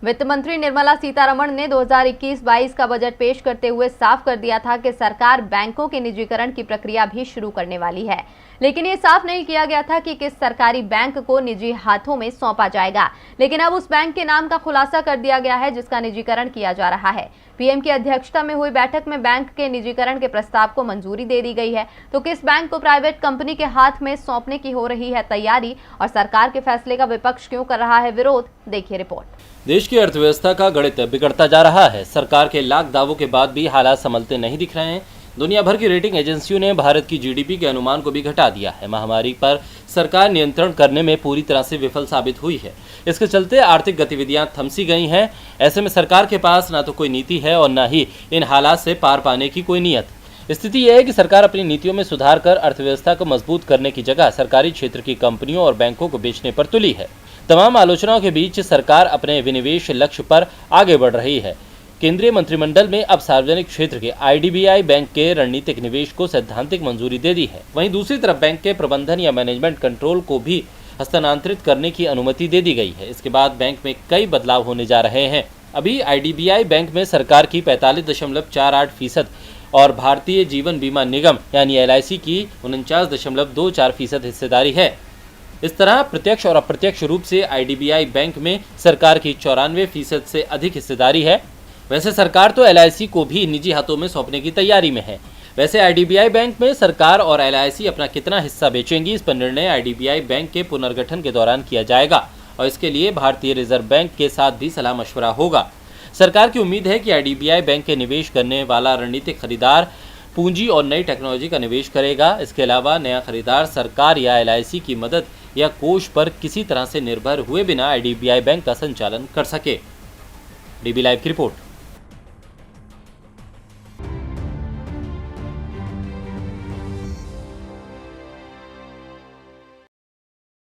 वित्त मंत्री निर्मला सीतारमण ने 2021-22 का बजट पेश करते हुए साफ कर दिया था कि सरकार बैंकों के निजीकरण की प्रक्रिया भी शुरू करने वाली है, लेकिन ये साफ नहीं किया गया था कि किस सरकारी बैंक को निजी हाथों में सौंपा जाएगा। लेकिन अब उस बैंक के नाम का खुलासा कर दिया गया है जिसका निजीकरण किया जा रहा है। पीएम की अध्यक्षता में हुई बैठक में बैंक के निजीकरण के प्रस्ताव को मंजूरी दे दी गई है। तो किस बैंक को प्राइवेट कंपनी के हाथ में सौंपने की हो रही है तैयारी और सरकार के फैसले का विपक्ष क्यों कर रहा है विरोध, देखिए रिपोर्ट। देश की अर्थव्यवस्था का गणित बिगड़ता जा रहा है। सरकार के लाख दावों के बाद भी हालात संभलते नहीं दिख रहे हैं। दुनिया भर की रेटिंग एजेंसियों ने भारत की जीडीपी के अनुमान को भी घटा दिया है। महामारी पर सरकार नियंत्रण करने में पूरी तरह से विफल साबित हुई है। इसके चलते आर्थिक गतिविधियां थमसी गई हैं। ऐसे में सरकार के पास ना तो कोई नीति है और न ही इन हालात से पार पाने की कोई नीयत। स्थिति यह है कि सरकार अपनी नीतियों में सुधार कर अर्थव्यवस्था को मजबूत करने की जगह सरकारी क्षेत्र की कंपनियों और बैंकों को बेचने पर तुली है। तमाम आलोचनाओं के बीच सरकार अपने विनिवेश लक्ष्य पर आगे बढ़ रही है। केंद्रीय मंत्रिमंडल में अब सार्वजनिक क्षेत्र के आईडीबीआई बैंक के रणनीतिक निवेश को सैद्धांतिक मंजूरी दे दी है। वहीं दूसरी तरफ बैंक के प्रबंधन या मैनेजमेंट कंट्रोल को भी हस्तांतरित करने की अनुमति दे दी गई है। इसके बाद बैंक में कई बदलाव होने जा रहे हैं। अभी आईडीबीआई बैंक में सरकार की 45.48% और भारतीय जीवन बीमा निगम यानी एलआईसी की 49.24% हिस्सेदारी है। इस तरह प्रत्यक्ष और अप्रत्यक्ष रूप से आईडीबीआई बैंक में सरकार की 94% से अधिक हिस्सेदारी है। वैसे सरकार तो एलआईसी को भी निजी हाथों में सौंपने की तैयारी में है। वैसे आईडीबीआई बैंक में सरकार और एलआईसी अपना कितना हिस्सा बेचेंगी, इस पर निर्णय आईडीबीआई बैंक के पुनर्गठन के दौरान किया जाएगा और इसके लिए भारतीय रिजर्व बैंक के साथ भी सलाह मशवरा होगा। सरकार की उम्मीद है कि आईडीबीआई बैंक के निवेश करने वाला रणनीतिक खरीदार पूंजी और नई टेक्नोलॉजी का निवेश करेगा। इसके अलावा नया खरीदार सरकार या एलआईसी की मदद या कोष पर किसी तरह से निर्भर हुए बिना आईडीबीआई बैंक का संचालन कर सके। डीबी लाइव की रिपोर्ट।